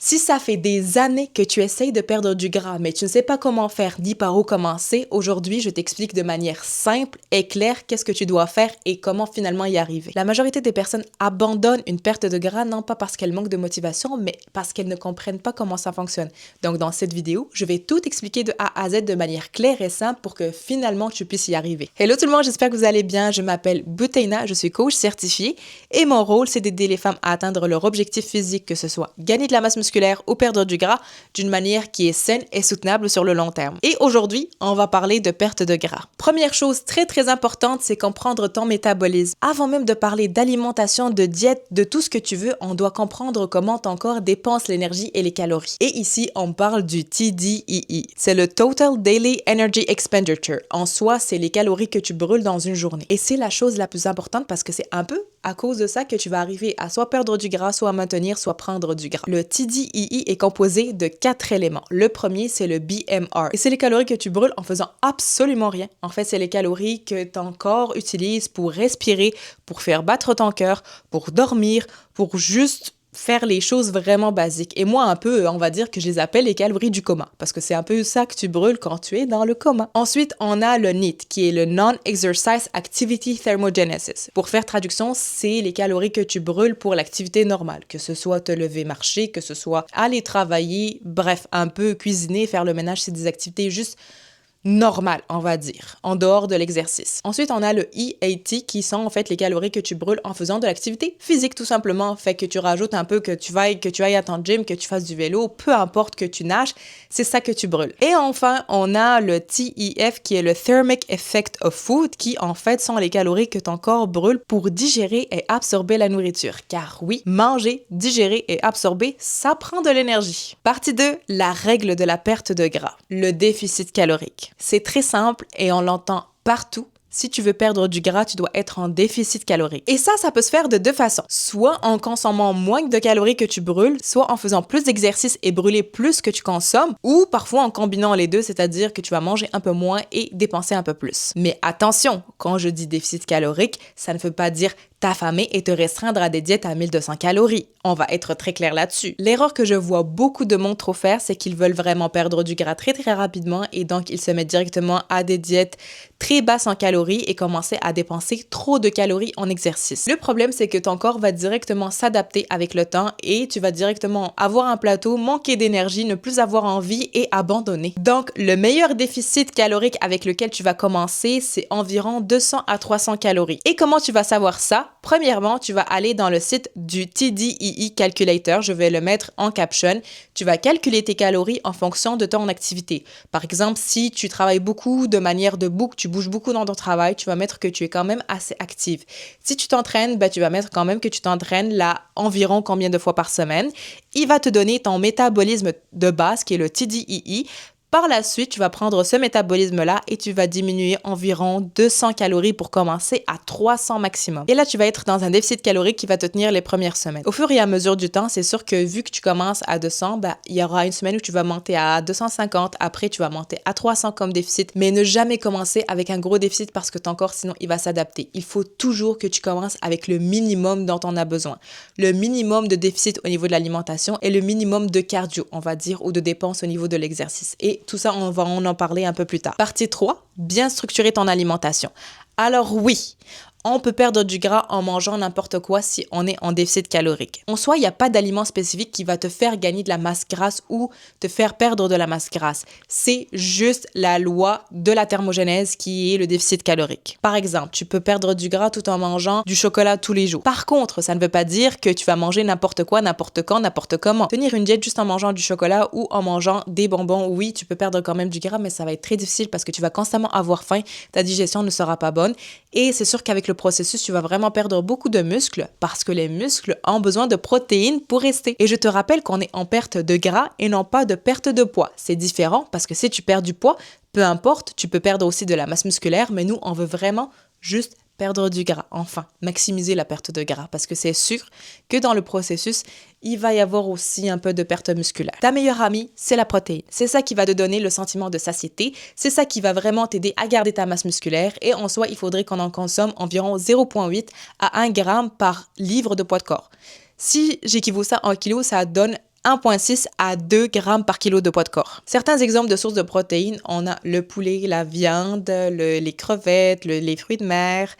Si ça fait des années que tu essayes de perdre du gras, mais tu ne sais pas comment faire ni par où commencer, aujourd'hui, je t'explique de manière simple et claire qu'est-ce que tu dois faire et comment finalement y arriver. La majorité des personnes abandonnent une perte de gras non pas parce qu'elles manquent de motivation, mais parce qu'elles ne comprennent pas comment ça fonctionne. Donc dans cette vidéo, je vais tout expliquer de A à Z de manière claire et simple pour que finalement tu puisses y arriver. Hello tout le monde, j'espère que vous allez bien. Je m'appelle Boutaina, je suis coach certifié et mon rôle, c'est d'aider les femmes à atteindre leur objectif physique, que ce soit gagner de la masse musculaire ou perdre du gras d'une manière qui est saine et soutenable sur le long terme. Et aujourd'hui, on va parler de perte de gras. Première chose très importante, c'est comprendre ton métabolisme. Avant même de parler d'alimentation, de diète, de tout ce que tu veux, on doit comprendre comment ton corps dépense l'énergie et les calories. Et ici, on parle du TDEE. C'est le Total Daily Energy Expenditure. En soi, c'est les calories que tu brûles dans une journée. Et c'est la chose la plus importante parce que c'est un peu à cause de ça que tu vas arriver à soit perdre du gras, soit maintenir, soit prendre du gras. Le TDEE est composé de 4 éléments. Le premier, c'est le BMR. Et c'est les calories que tu brûles en faisant absolument rien. En fait, c'est les calories que ton corps utilise pour respirer, pour faire battre ton cœur, pour dormir, pour juste faire les choses vraiment basiques. Et moi, un peu, on va dire que je les appelle les calories du coma, parce que c'est un peu ça que tu brûles quand tu es dans le coma. Ensuite, on a le NEAT, qui est le Non-Exercise Activity Thermogenesis. Pour faire traduction, c'est les calories que tu brûles pour l'activité normale, que ce soit te lever, marcher, que ce soit aller travailler, bref, un peu cuisiner, faire le ménage, c'est des activités juste normal, on va dire, en dehors de l'exercice. Ensuite, on a le EAT qui sont en fait les calories que tu brûles en faisant de l'activité physique tout simplement. Fait que tu rajoutes un peu que tu ailles à ton gym, que tu fasses du vélo, peu importe que tu nages, c'est ça que tu brûles. Et enfin, on a le TEF qui est le Thermic Effect of Food qui en fait sont les calories que ton corps brûle pour digérer et absorber la nourriture. Car oui, manger, digérer et absorber, ça prend de l'énergie. Partie 2, la règle de la perte de gras, le déficit calorique. C'est très simple et on l'entend partout. Si tu veux perdre du gras, tu dois être en déficit calorique. Et ça peut se faire de deux façons. Soit en consommant moins de calories que tu brûles, soit en faisant plus d'exercices et brûler plus que tu consommes, ou parfois en combinant les deux, c'est-à-dire que tu vas manger un peu moins et dépenser un peu plus. Mais attention, quand je dis déficit calorique, ça ne veut pas dire t'affamer et te restreindre à des diètes à 1200 calories. On va être très clair là-dessus. L'erreur que je vois beaucoup de monde trop faire, c'est qu'ils veulent vraiment perdre du gras très rapidement et donc ils se mettent directement à des diètes très basses en calories et commencer à dépenser trop de calories en exercice. Le problème, c'est que ton corps va directement s'adapter avec le temps et tu vas directement avoir un plateau, manquer d'énergie, ne plus avoir envie et abandonner. Donc, le meilleur déficit calorique avec lequel tu vas commencer, c'est environ 200 à 300 calories. Et comment tu vas savoir ça? Premièrement, tu vas aller dans le site du TDEE Calculator, je vais le mettre en caption. Tu vas calculer tes calories en fonction de ton activité. Par exemple, si tu travailles beaucoup de manière debout, que tu bouges beaucoup dans ton travail, tu vas mettre que tu es quand même assez active. Si tu t'entraînes, tu vas mettre quand même que tu t'entraînes là environ combien de fois par semaine. Il va te donner ton métabolisme de base qui est le TDEE. Par la suite, tu vas prendre ce métabolisme-là et tu vas diminuer environ 200 calories pour commencer à 300 maximum. Et là, tu vas être dans un déficit calorique qui va te tenir les premières semaines. Au fur et à mesure du temps, c'est sûr que vu que tu commences à 200, il y aura une semaine où tu vas monter à 250, après tu vas monter à 300 comme déficit, mais ne jamais commencer avec un gros déficit parce que ton corps, sinon, il va s'adapter. Il faut toujours que tu commences avec le minimum dont on a besoin. Le minimum de déficit au niveau de l'alimentation et le minimum de cardio, on va dire, ou de dépenses au niveau de l'exercice. Et tout ça, on va en parler un peu plus tard. Partie 3, bien structurer ton alimentation. Alors oui, on peut perdre du gras en mangeant n'importe quoi si on est en déficit calorique. En soi, il n'y a pas d'aliment spécifique qui va te faire gagner de la masse grasse ou te faire perdre de la masse grasse. C'est juste la loi de la thermogénèse qui est le déficit calorique. Par exemple, tu peux perdre du gras tout en mangeant du chocolat tous les jours. Par contre, ça ne veut pas dire que tu vas manger n'importe quoi, n'importe quand, n'importe comment. Tenir une diète juste en mangeant du chocolat ou en mangeant des bonbons, oui, tu peux perdre quand même du gras, mais ça va être très difficile parce que tu vas constamment avoir faim, ta digestion ne sera pas bonne et c'est sûr qu'avec le processus, tu vas vraiment perdre beaucoup de muscles parce que les muscles ont besoin de protéines pour rester. Et je te rappelle qu'on est en perte de gras et non pas de perte de poids. C'est différent parce que si tu perds du poids, peu importe, tu peux perdre aussi de la masse musculaire, mais nous, on veut vraiment juste perdre du gras, enfin, maximiser la perte de gras parce que c'est sûr que dans le processus, il va y avoir aussi un peu de perte musculaire. Ta meilleure amie, c'est la protéine. C'est ça qui va te donner le sentiment de satiété. C'est ça qui va vraiment t'aider à garder ta masse musculaire. Et en soi, il faudrait qu'on en consomme environ 0,8 à 1 gramme par livre de poids de corps. Si j'équivaut ça en kilos, ça donne 1,6 à 2 grammes par kilo de poids de corps. Certains exemples de sources de protéines, on a le poulet, la viande, les crevettes, les fruits de mer,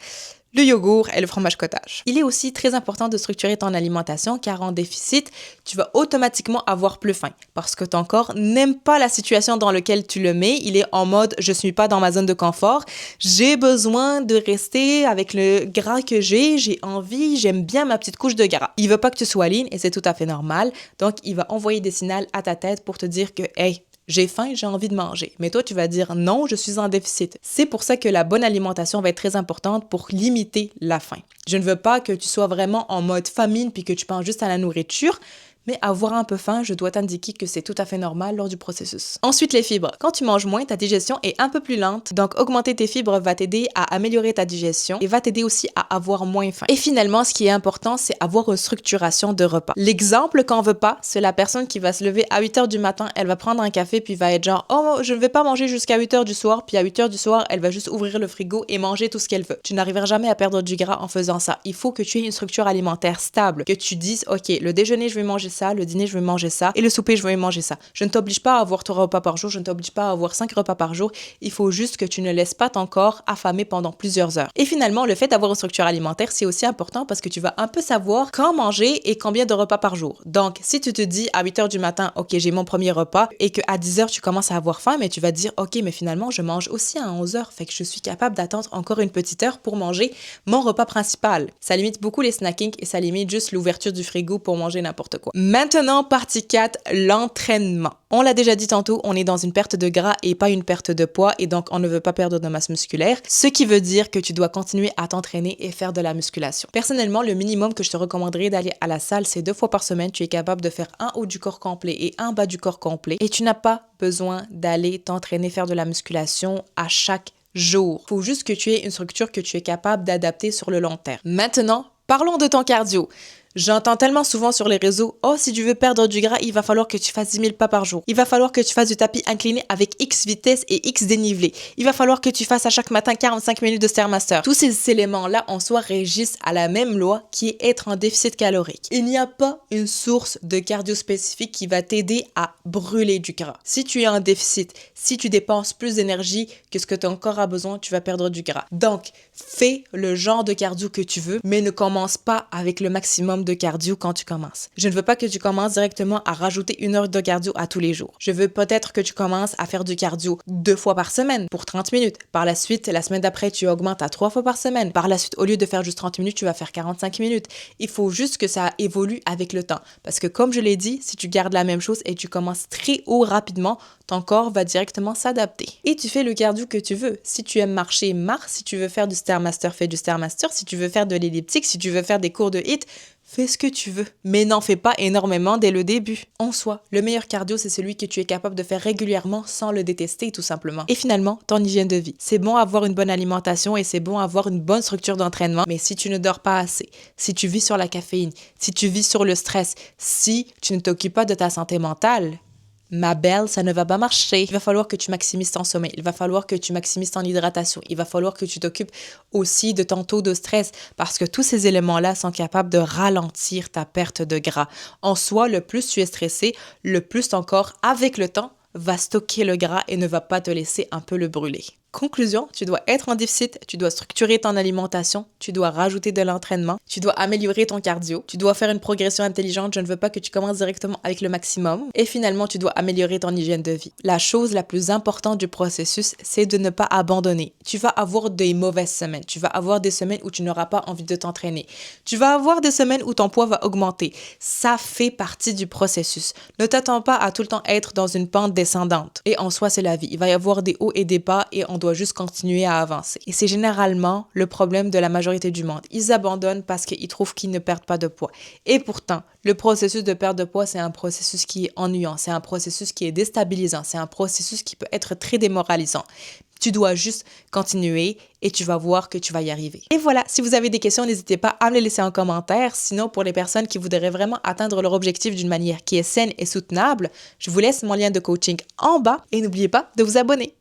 le yogourt et le fromage cottage. Il est aussi très important de structurer ton alimentation car en déficit, tu vas automatiquement avoir plus faim parce que ton corps n'aime pas la situation dans laquelle tu le mets. Il est en mode « je suis pas dans ma zone de confort, j'ai besoin de rester avec le gras que j'ai envie, j'aime bien ma petite couche de gras ». Il veut pas que tu sois lean et c'est tout à fait normal. Donc, il va envoyer des signaux à ta tête pour te dire que « hey, j'ai faim, j'ai envie de manger. » Mais toi, tu vas dire non, je suis en déficit. C'est pour ça que la bonne alimentation va être très importante pour limiter la faim. Je ne veux pas que tu sois vraiment en mode famine puis que tu penses juste à la nourriture. Mais avoir un peu faim, je dois t'indiquer que c'est tout à fait normal lors du processus. Ensuite, les fibres. Quand tu manges moins, ta digestion est un peu plus lente. Donc, augmenter tes fibres va t'aider à améliorer ta digestion et va t'aider aussi à avoir moins faim. Et finalement, ce qui est important, c'est avoir une structuration de repas. L'exemple qu'on veut pas, c'est la personne qui va se lever à 8 heures du matin, elle va prendre un café puis va être genre « Oh, je ne vais pas manger jusqu'à 8 heures du soir. » Puis à 8 heures du soir, elle va juste ouvrir le frigo et manger tout ce qu'elle veut. Tu n'arriveras jamais à perdre du gras en faisant ça. Il faut que tu aies une structure alimentaire stable, que tu dises « Ok, le déjeuner, je vais manger ça, le dîner, je vais manger ça, et le souper, je vais manger ça. » Je ne t'oblige pas à avoir 3 repas par jour, je ne t'oblige pas à avoir 5 repas par jour, il faut juste que tu ne laisses pas ton corps affamé pendant plusieurs heures. Et finalement, le fait d'avoir une structure alimentaire, c'est aussi important parce que tu vas un peu savoir quand manger et combien de repas par jour. Donc, si tu te dis à 8 heures du matin, ok, j'ai mon premier repas, et qu'à 10 heures, tu commences à avoir faim, mais tu vas te dire, ok, mais finalement, je mange aussi à 11 heures, fait que je suis capable d'attendre encore une petite heure pour manger mon repas principal. Ça limite beaucoup les snackings et ça limite juste l'ouverture du frigo pour manger n'importe quoi. Maintenant, partie 4, l'entraînement. On l'a déjà dit tantôt, on est dans une perte de gras et pas une perte de poids et donc on ne veut pas perdre de masse musculaire, ce qui veut dire que tu dois continuer à t'entraîner et faire de la musculation. Personnellement, le minimum que je te recommanderais d'aller à la salle, c'est 2 fois par semaine. Tu es capable de faire un haut du corps complet et un bas du corps complet et tu n'as pas besoin d'aller t'entraîner, faire de la musculation à chaque jour. Il faut juste que tu aies une structure que tu es capable d'adapter sur le long terme. Maintenant, parlons de ton cardio. J'entends tellement souvent sur les réseaux, « Oh, si tu veux perdre du gras, il va falloir que tu fasses 10 000 pas par jour. Il va falloir que tu fasses du tapis incliné avec X vitesse et X dénivelé. Il va falloir que tu fasses à chaque matin 45 minutes de Stairmaster. » Tous ces éléments-là, en soi, régissent à la même loi qui est être en déficit calorique. Il n'y a pas une source de cardio spécifique qui va t'aider à brûler du gras. Si tu es en déficit, si tu dépenses plus d'énergie que ce que ton corps a besoin, tu vas perdre du gras. Donc, fais le genre de cardio que tu veux, mais ne commence pas avec le maximum de cardio quand tu commences. Je ne veux pas que tu commences directement à rajouter 1 heure de cardio à tous les jours. Je veux peut-être que tu commences à faire du cardio 2 fois par semaine pour 30 minutes. Par la suite, la semaine d'après, tu augmentes à 3 fois par semaine. Par la suite, au lieu de faire juste 30 minutes, tu vas faire 45 minutes. Il faut juste que ça évolue avec le temps. Parce que comme je l'ai dit, si tu gardes la même chose et tu commences très haut rapidement, ton corps va directement s'adapter. Et tu fais le cardio que tu veux. Si tu aimes marcher, marche. Si tu veux faire du Stairmaster, fais du Stairmaster. Si tu veux faire de l'elliptique, si tu veux faire des cours de HIIT, fais ce que tu veux, mais n'en fais pas énormément dès le début. En soi, le meilleur cardio, c'est celui que tu es capable de faire régulièrement sans le détester, tout simplement. Et finalement, ton hygiène de vie. C'est bon avoir une bonne alimentation et c'est bon avoir une bonne structure d'entraînement, mais si tu ne dors pas assez, si tu vis sur la caféine, si tu vis sur le stress, si tu ne t'occupes pas de ta santé mentale, ma belle, ça ne va pas marcher. Il va falloir que tu maximises ton sommeil. Il va falloir que tu maximises ton hydratation. Il va falloir que tu t'occupes aussi de ton taux de stress parce que tous ces éléments-là sont capables de ralentir ta perte de gras. En soi, le plus tu es stressé, le plus ton corps, avec le temps, va stocker le gras et ne va pas te laisser un peu le brûler. Conclusion, tu dois être en déficit, tu dois structurer ton alimentation, tu dois rajouter de l'entraînement, tu dois améliorer ton cardio, tu dois faire une progression intelligente, je ne veux pas que tu commences directement avec le maximum, et finalement, tu dois améliorer ton hygiène de vie. La chose la plus importante du processus, c'est de ne pas abandonner. Tu vas avoir des mauvaises semaines, tu vas avoir des semaines où tu n'auras pas envie de t'entraîner, tu vas avoir des semaines où ton poids va augmenter. Ça fait partie du processus. Ne t'attends pas à tout le temps être dans une pente descendante. Et en soi, c'est la vie. Il va y avoir des hauts et des bas et on doit juste continuer à avancer. Et c'est généralement le problème de la majorité du monde. Ils abandonnent parce qu'ils trouvent qu'ils ne perdent pas de poids. Et pourtant, le processus de perte de poids, c'est un processus qui est ennuyant, c'est un processus qui est déstabilisant, c'est un processus qui peut être très démoralisant. Tu dois juste continuer et tu vas voir que tu vas y arriver. Et voilà, si vous avez des questions, n'hésitez pas à me les laisser en commentaire. Sinon, pour les personnes qui voudraient vraiment atteindre leur objectif d'une manière qui est saine et soutenable, je vous laisse mon lien de coaching en bas et n'oubliez pas de vous abonner.